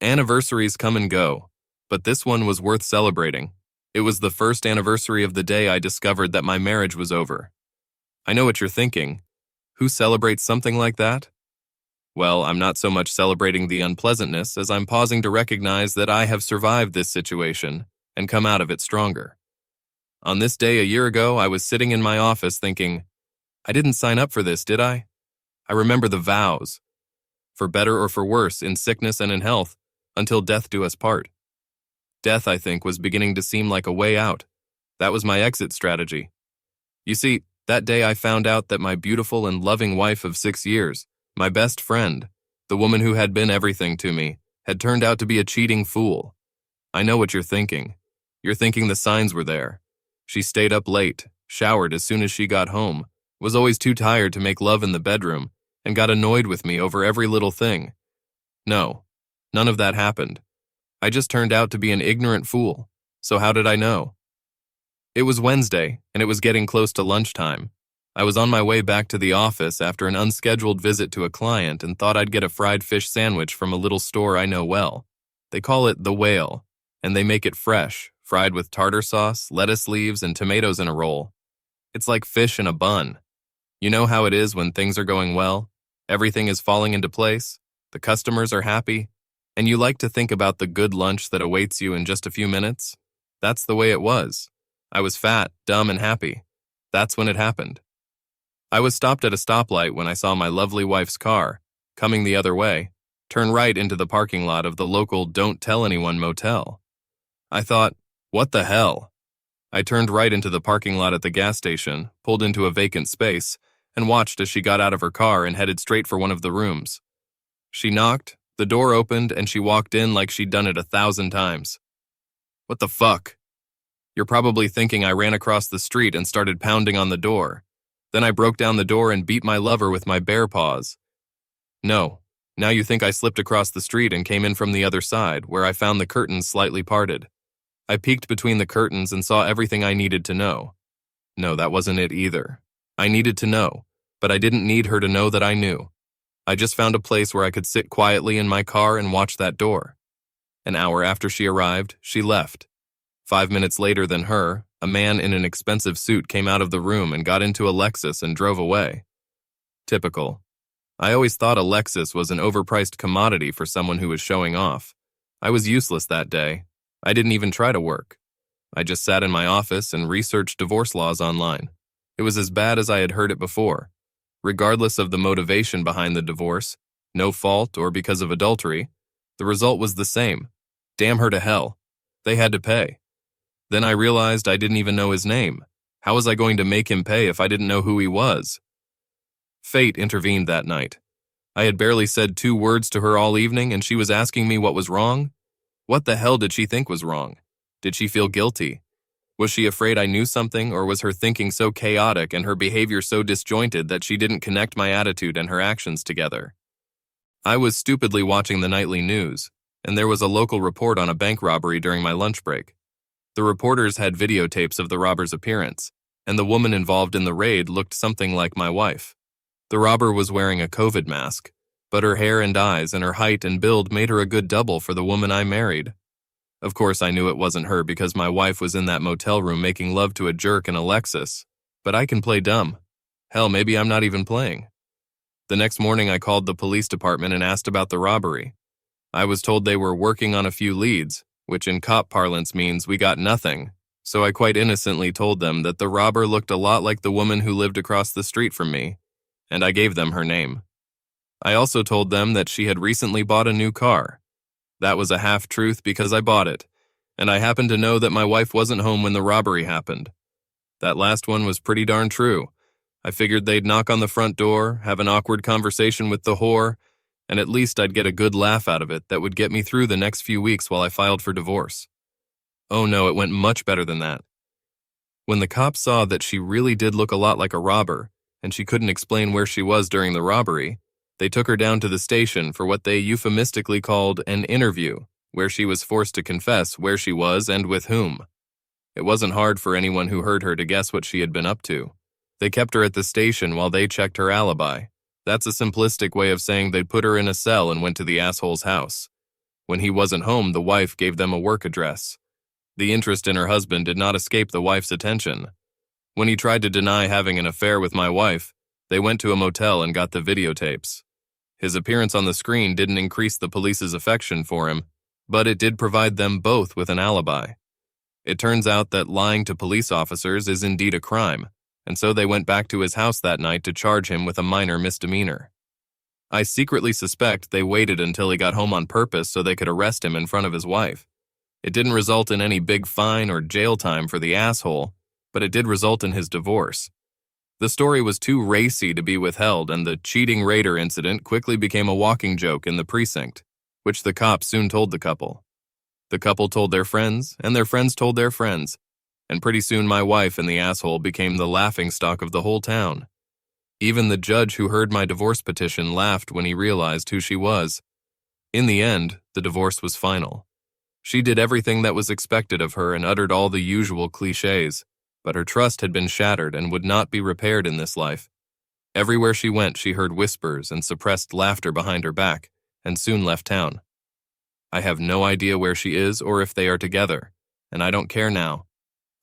Anniversaries come and go, but this one was worth celebrating. It was the first anniversary of the day I discovered that my marriage was over. I know what you're thinking. Who celebrates something like that? Well, I'm not so much celebrating the unpleasantness as I'm pausing to recognize that I have survived this situation and come out of it stronger. On this day a year ago, I was sitting in my office thinking, I didn't sign up for this, did I? I remember the vows. For better or for worse, in sickness and in health, until death do us part. Death, I think, was beginning to seem like a way out. That was my exit strategy. You see, that day I found out that my beautiful and loving wife of 6 years, my best friend, the woman who had been everything to me, had turned out to be a cheating fool. I know what you're thinking. You're thinking the signs were there. She stayed up late, showered as soon as she got home, was always too tired to make love in the bedroom, and got annoyed with me over every little thing. No, none of that happened. I just turned out to be an ignorant fool. So how did I know? It was Wednesday, and it was getting close to lunchtime. I was on my way back to the office after an unscheduled visit to a client and thought I'd get a fried fish sandwich from a little store I know well. They call it The Whale, and they make it fresh, fried with tartar sauce, lettuce leaves, and tomatoes in a roll. It's like fish in a bun. You know how it is when things are going well? Everything is falling into place, the customers are happy, and you like to think about the good lunch that awaits you in just a few minutes? That's the way it was. I was fat, dumb, and happy. That's when it happened. I was stopped at a stoplight when I saw my lovely wife's car, coming the other way, turn right into the parking lot of the local Don't Tell Anyone motel. I thought, what the hell? I turned right into the parking lot at the gas station, pulled into a vacant space, and watched as she got out of her car and headed straight for one of the rooms. She knocked, the door opened, and she walked in like she'd done it 1,000 times. What the fuck? You're probably thinking I ran across the street and started pounding on the door. Then I broke down the door and beat my lover with my bare paws. No, now you think I slipped across the street and came in from the other side, where I found the curtains slightly parted. I peeked between the curtains and saw everything I needed to know. No, that wasn't it either. I needed to know, but I didn't need her to know that I knew. I just found a place where I could sit quietly in my car and watch that door. An hour after she arrived, she left. 5 minutes later than her, a man in an expensive suit came out of the room and got into a Lexus and drove away. Typical. I always thought a Lexus was an overpriced commodity for someone who was showing off. I was useless that day. I didn't even try to work. I just sat in my office and researched divorce laws online. It was as bad as I had heard it before. Regardless of the motivation behind the divorce, no fault or because of adultery, the result was the same. Damn her to hell. They had to pay. Then I realized I didn't even know his name. How was I going to make him pay if I didn't know who he was? Fate intervened that night. I had barely said 2 words to her all evening and she was asking me what was wrong? What the hell did she think was wrong? Did she feel guilty? Was she afraid I knew something, or was her thinking so chaotic and her behavior so disjointed that she didn't connect my attitude and her actions together? I was stupidly watching the nightly news, and there was a local report on a bank robbery during my lunch break. The reporters had videotapes of the robber's appearance, and the woman involved in the raid looked something like my wife. The robber was wearing a COVID mask, but her hair and eyes and her height and build made her a good double for the woman I married. Of course, I knew it wasn't her because my wife was in that motel room making love to a jerk in a Lexus, but I can play dumb. Hell, maybe I'm not even playing. The next morning, I called the police department and asked about the robbery. I was told they were working on a few leads, which in cop parlance means we got nothing, so I quite innocently told them that the robber looked a lot like the woman who lived across the street from me, and I gave them her name. I also told them that she had recently bought a new car. That was a half-truth because I bought it, and I happened to know that my wife wasn't home when the robbery happened. That last one was pretty darn true. I figured they'd knock on the front door, have an awkward conversation with the whore, and at least I'd get a good laugh out of it that would get me through the next few weeks while I filed for divorce. Oh no, it went much better than that. When the cops saw that she really did look a lot like a robber, and she couldn't explain where she was during the robbery, they took her down to the station for what they euphemistically called an interview, where she was forced to confess where she was and with whom. It wasn't hard for anyone who heard her to guess what she had been up to. They kept her at the station while they checked her alibi. That's a simplistic way of saying they'd put her in a cell and went to the asshole's house. When he wasn't home, the wife gave them a work address. The interest in her husband did not escape the wife's attention. When he tried to deny having an affair with my wife, they went to a motel and got the videotapes. His appearance on the screen didn't increase the police's affection for him, but it did provide them both with an alibi. It turns out that lying to police officers is indeed a crime, and so they went back to his house that night to charge him with a minor misdemeanor. I secretly suspect they waited until he got home on purpose so they could arrest him in front of his wife. It didn't result in any big fine or jail time for the asshole, but it did result in his divorce. The story was too racy to be withheld, and the cheating raider incident quickly became a walking joke in the precinct, which the cops soon told the couple. The couple told their friends, and their friends told their friends, and pretty soon my wife and the asshole became the laughingstock of the whole town. Even the judge who heard my divorce petition laughed when he realized who she was. In the end, the divorce was final. She did everything that was expected of her and uttered all the usual cliches, but her trust had been shattered and would not be repaired in this life. Everywhere she went, she heard whispers and suppressed laughter behind her back, and soon left town. I have no idea where she is or if they are together, and I don't care now.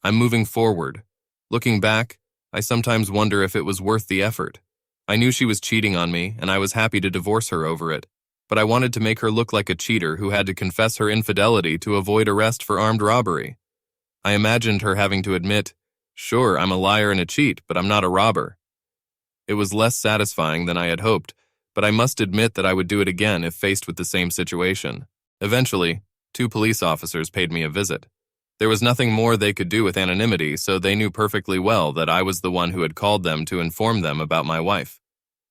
I'm moving forward. Looking back, I sometimes wonder if it was worth the effort. I knew she was cheating on me, and I was happy to divorce her over it, but I wanted to make her look like a cheater who had to confess her infidelity to avoid arrest for armed robbery. I imagined her having to admit, "Sure, I'm a liar and a cheat, but I'm not a robber." It was less satisfying than I had hoped, but I must admit that I would do it again if faced with the same situation. Eventually, 2 police officers paid me a visit. There was nothing more they could do with anonymity, so they knew perfectly well that I was the one who had called them to inform them about my wife.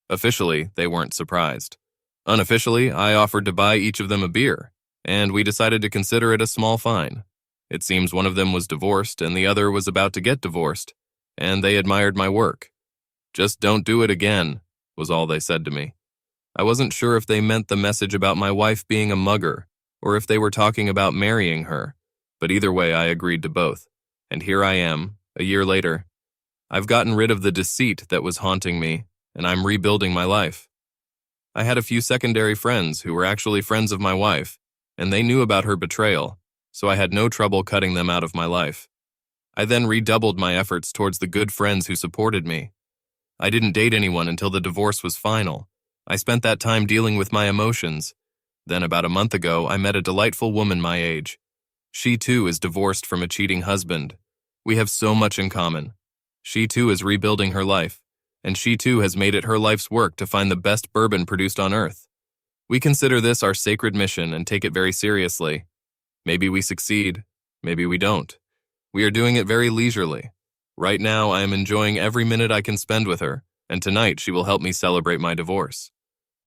Officially, they weren't surprised. Unofficially, I offered to buy each of them a beer, and we decided to consider it a small fine. It seems one of them was divorced and the other was about to get divorced, and they admired my work. "Just don't do it again," was all they said to me. I wasn't sure if they meant the message about my wife being a mugger, or if they were talking about marrying her, but either way I agreed to both, and here I am, a year later. I've gotten rid of the deceit that was haunting me, and I'm rebuilding my life. I had a few secondary friends who were actually friends of my wife, and they knew about her betrayal, so I had no trouble cutting them out of my life. I then redoubled my efforts towards the good friends who supported me. I didn't date anyone until the divorce was final. I spent that time dealing with my emotions. Then about a month ago, I met a delightful woman my age. She too is divorced from a cheating husband. We have so much in common. She too is rebuilding her life, and she too has made it her life's work to find the best bourbon produced on earth. We consider this our sacred mission and take it very seriously. Maybe we succeed, maybe we don't. We are doing it very leisurely. Right now, I am enjoying every minute I can spend with her, and tonight she will help me celebrate my divorce.